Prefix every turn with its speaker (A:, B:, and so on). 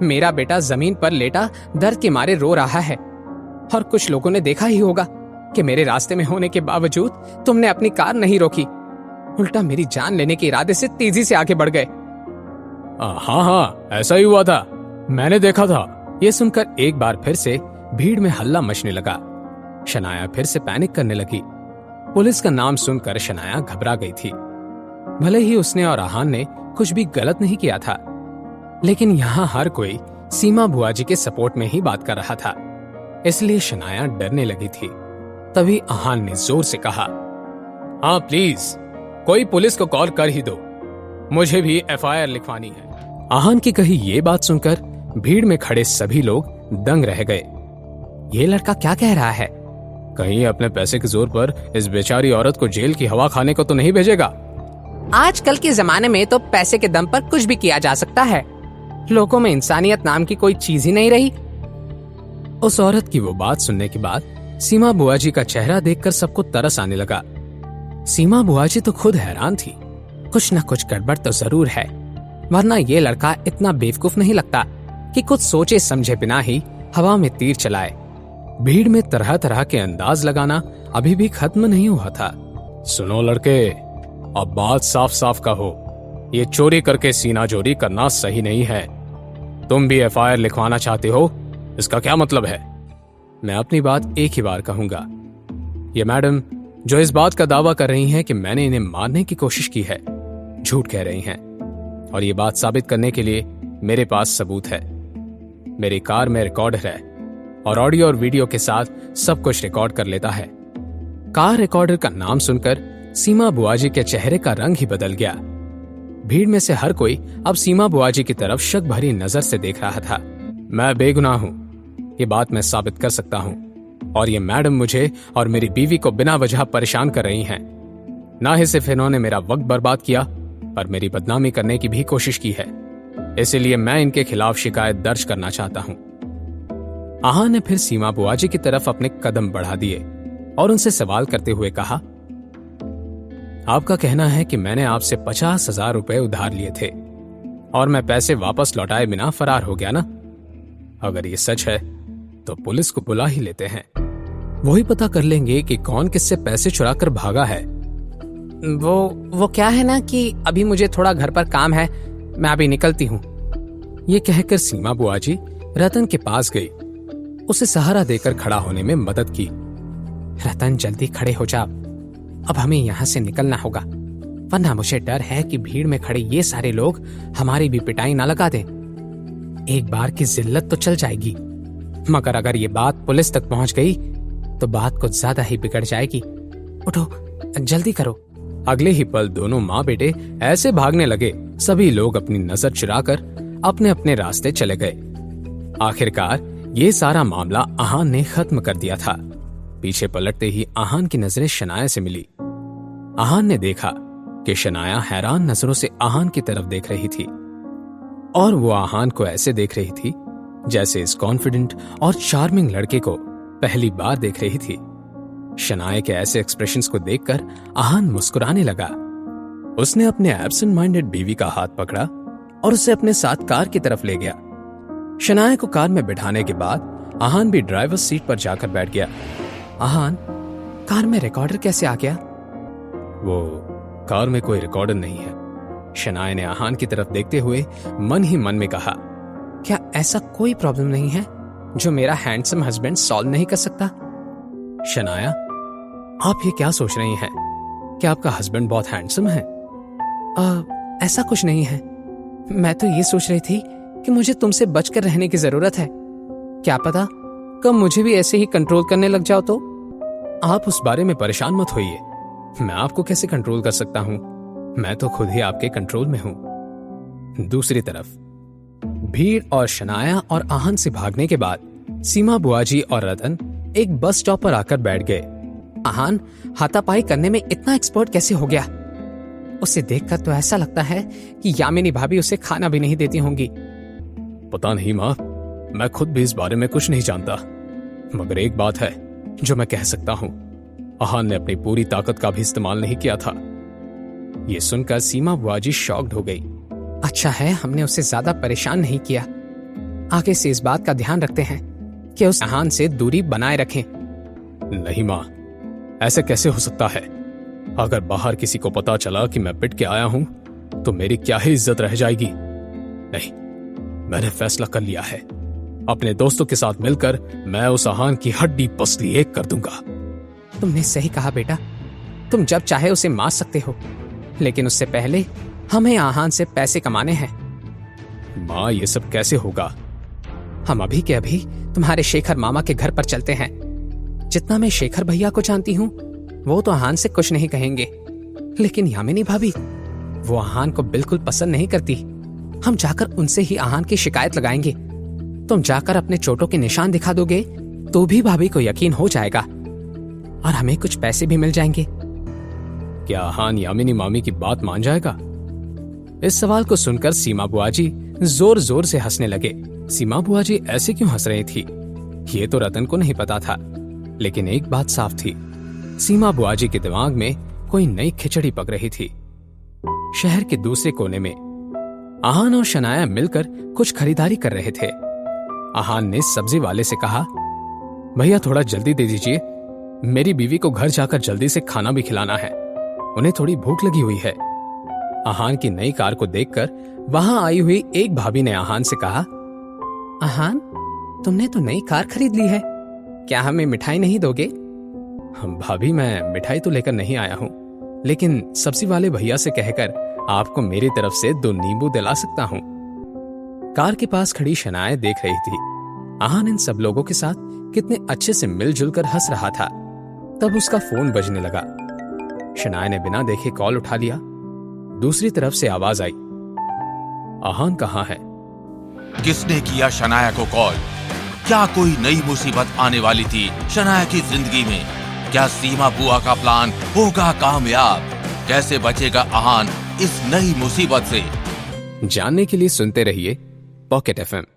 A: मेरा बेटा जमीन पर लेटा दर्द के मारे रो रहा है, और कुछ लोगों ने देखा ही होगा कि मेरे रास्ते में होने के बावजूद तुमने अपनी कार नहीं रोकी, उल्टा मेरी जान लेने के इरादे से तेजी से आगे बढ़ गए।
B: हाँ, ऐसा ही हुआ था, मैंने देखा था।
A: ये सुनकर एक बार फिर से भीड़ में हल्ला मचने लगा। शनाया फिर से पैनिक करने लगी। पुलिस का नाम सुनकर शनाया घबरा गई थी। भले ही उसने और आहान ने कुछ भी गलत नहीं किया था, लेकिन यहाँ हर कोई सीमा बुआ जी के सपोर्ट में ही बात कर रहा था, इसलिए शनाया डरने लगी थी। तभी आहान ने जोर से कहा,
B: हाँ प्लीज, कोई पुलिस को कॉल कर ही दो, मुझे भी एफआईआर लिखवानी है।
A: आहान की कही ये बात सुनकर भीड़ में खड़े सभी लोग दंग रह गए। ये लड़का क्या कह रहा है?
B: कहीं अपने पैसे के जोर पर इस बेचारी औरत को जेल की हवा खाने को तो नहीं भेजेगा?
A: आजकल के जमाने में तो पैसे के दम पर कुछ भी किया जा सकता है। लोगों में इंसानियत नाम की कोई चीज ही नहीं रही। उस औरत की वो बात सुनने के बाद सीमा बुआ जी का चेहरा देखकर सबको तरस आने लगा। सीमा बुआ जी तो खुद हैरान थी। कुछ न कुछ गड़बड़ तो जरूर है, वरना ये लड़का इतना बेवकूफ नहीं लगता कि कुछ सोचे समझे बिना ही हवा में तीर चलाए। भीड़ में तरह तरह के अंदाज लगाना अभी भी खत्म नहीं हुआ था।
B: सुनो लड़के, अब बात साफ साफ कहो, ये चोरी करके सीना चोरी करना सही नहीं है। तुम भी एफआईआर लिखवाना चाहते हो, इसका क्या मतलब है?
A: मैं अपनी बात एक ही बार कहूंगा। ये मैडम जो इस बात का दावा कर रही हैं कि मैंने इन्हें मारने की कोशिश की है, झूठ कह रही हैं, और ये बात साबित करने के लिए मेरे पास सबूत है। मेरी कार में रिकॉर्डर है और ऑडियो और वीडियो के साथ सब कुछ रिकॉर्ड कर लेता है। कार रिकॉर्डर का नाम सुनकर सीमा बुआ जी के चेहरे का रंग ही बदल गया। भीड़ में से हर कोई अब सीमा बुआ जी की तरफ शक भरी नजर से देख रहा था। मैं बेगुनाह हूं, ये बात मैं साबित कर सकता हूं, और ये मैडम मुझे और मेरी बीवी को बिना वजह परेशान कर रही हैं। ना ही सिर्फ इन्होंने मेरा वक्त बर्बाद किया, पर मेरी बदनामी करने की भी कोशिश की है। इसलिए मैं इनके खिलाफ शिकायत दर्ज करना चाहता हूं। आहान ने फिर सीमा बुआ जी की तरफ अपने कदम बढ़ा दिए और उनसे सवाल करते हुए कहा, आपका कहना है कि मैंने आपसे 50,000 रुपए उधार लिए थे और मैं पैसे वापस लौटाए बिना फरार हो गया ना? अगर ये सच है तो पुलिस को बुला ही लेते हैं, वही पता कर लेंगे कि कौन किससे पैसे चुरा कर भागा है। वो क्या है ना कि अभी मुझे थोड़ा घर पर काम है, मैं अभी निकलती हूँ। ये कहकर सीमा बुआ जी रतन के पास गई, उसे सहारा देकर खड़ा होने में मदद की। रतन जल्दी खड़े हो जा, अब हमें यहाँ से निकलना होगा, वरना मुझे डर है कि भीड़ में खड़े ये सारे लोग हमारी भी पिटाई ना लगा दें। एक बार की जिल्लत तो चल जाएगी, मगर अगर ये बात पुलिस तक पहुंच गई तो बात कुछ ज्यादा ही बिगड़ जाएगी। उठो, जल्दी करो। अगले ही पल दोनों माँ बेटे ऐसे भागने लगे, सभी लोग अपनी नजर चुराकर अपने अपने रास्ते चले गए। आखिरकार ये सारा मामला आहान ने खत्म कर दिया था। पीछे पलटते ही आहान की नजरें शनाया से मिली। आहान ने देखा कि शनाया हैरान नजरों से आहान की तरफ देख रही थी, और वो आहान को ऐसे देख रही थी जैसे इस कॉन्फिडेंट और चार्मिंग लड़के को पहली बार देख रही थी। शनाया के ऐसे एक्सप्रेशंस को देखकर आहान मुस्कुराने लगा। उसने अपने एब्सेंट माइंडेड बीवी का हाथ पकड़ा और उसे अपने साथ कार की तरफ ले गया। शनाया को कार में बिठाने के बाद आहान भी ड्राइवर सीट पर जाकर बैठ गया। आहान, कार में रिकॉर्डर कैसे आ गया?
B: वो कार में कोई रिकॉर्डर नहीं है।
A: शनाया ने आहान की तरफ देखते हुए मन ही मन में कहा, क्या ऐसा कोई प्रॉब्लम नहीं है जो मेरा हैंडसम हस्बैंड सॉल्व नहीं कर सकता? शनाया, आप ये क्या सोच रही हैं? क्या आपका हस्बैंड बहुत हैंडसम है? ऐसा कुछ नहीं है, मैं तो ये सोच रही थी कि मुझे तुमसे बचकर रहने की जरूरत है। क्या पता कब मुझे भी ऐसे ही कंट्रोल करने लग जाओ तो? आप उस बारे में परेशान मत होइए, मैं आपको कैसे कंट्रोल कर सकता हूं? मैं तो खुद ही आपके कंट्रोल में हूं। दूसरी तरफ भीड़ और शनाया और आहान से भागने के बाद सीमा बुआ जी और रतन एक बस स्टॉप पर आकर बैठ गए। आहान हाथापाई करने में इतना एक्सपर्ट कैसे हो गया? उसे देखकर तो ऐसा लगता है कि यामिनी भाभी उसे खाना भी नहीं देती होंगी।
B: पता नहीं माँ, मैं खुद भी इस बारे में कुछ नहीं जानता, मगर एक बात है जो मैं कह सकता हूँ, आहान ने अपनी पूरी ताकत का भी इस्तेमाल नहीं किया था।
A: ये सुनकर सीमा बुआ जी शॉक्ड हो गई। अच्छा है हमने उसे ज्यादा परेशान नहीं किया। आगे से इस बात का ध्यान रखते हैं कि उस आहान से दूरी बनाए रखें।
B: नहीं माँ, ऐसे कैसे हो सकता है? अगर बाहर किसी को पता चला कि मैं पिट के आया हूं तो मेरी क्या ही इज्जत रह जाएगी। नहीं, मैंने फैसला कर लिया है। अपने दोस्तों के साथ मिलकर मैं उस आहान की हड्डी पसली एक कर दूंगा।
A: तुमने सही कहा बेटा, तुम जब चाहे उसे मार सकते हो, लेकिन उससे पहले हमें आहान से पैसे कमाने हैं।
B: माँ, ये सब कैसे होगा?
A: हम अभी के अभी तुम्हारे शेखर मामा के घर पर चलते हैं। जितना मैं शेखर भैया को जानती हूँ, वो तो आहान से कुछ नहीं कहेंगे, लेकिन यामिनी भाभी, वो आहान को बिल्कुल पसंद नहीं करती। हम जाकर उनसे ही आहान की शिकायत लगाएंगे। तुम जाकर अपने चोटों के निशान दिखा दोगे तो भी भाभी को यकीन हो जाएगा और हमें कुछ पैसे भी मिल जाएंगे।
B: क्या आहान यामिनी मामी की बात मान जाएगा?
A: इस सवाल को सुनकर सीमा बुआ जी जोर जोर से हंसने लगे। सीमा बुआ जी ऐसे क्यों हंस रही थी, ये तो रतन को नहीं पता था, लेकिन एक बात साफ थी, सीमा बुआ जी के दिमाग में कोई नई खिचड़ी पक रही थी। शहर के दूसरे कोने में आहान और शनाया मिलकर कुछ खरीदारी कर रहे थे। आहान ने सब्जी वाले से कहा,
B: भैया थोड़ा जल्दी दे दीजिए, मेरी बीवी को घर जाकर जल्दी से खाना भी खिलाना है, उन्हें थोड़ी भूख लगी हुई है।
A: आहान की नई कार को देखकर वहां आई हुई एक भाभी ने आहान से कहा, आहान, तुमने तो नई कार खरीद ली है, क्या हमें मिठाई नहीं दोगे?
B: भाभी, मैं मिठाई तो लेकर नहीं आया हूँ, लेकिन सब्जी वाले भैया से कहकर आपको मेरी तरफ से 2 नींबू दिला सकता हूँ।
A: कार के पास खड़ी शनाया देख रही थी आहान इन सब लोगों के साथ कितने अच्छे से मिलजुल कर हंस रहा था। तब उसका फोन बजने लगा। शनाया ने बिना देखे कॉल उठा लिया। दूसरी तरफ से आवाज आई,
B: आहान कहाँ है?
C: किसने किया शनाया को कॉल? क्या कोई नई मुसीबत आने वाली थी शनाया की जिंदगी में? क्या सीमा बुआ का प्लान होगा कामयाब? कैसे बचेगा आहान इस नई मुसीबत से?
A: जानने के लिए सुनते रहिए पॉकेट FM।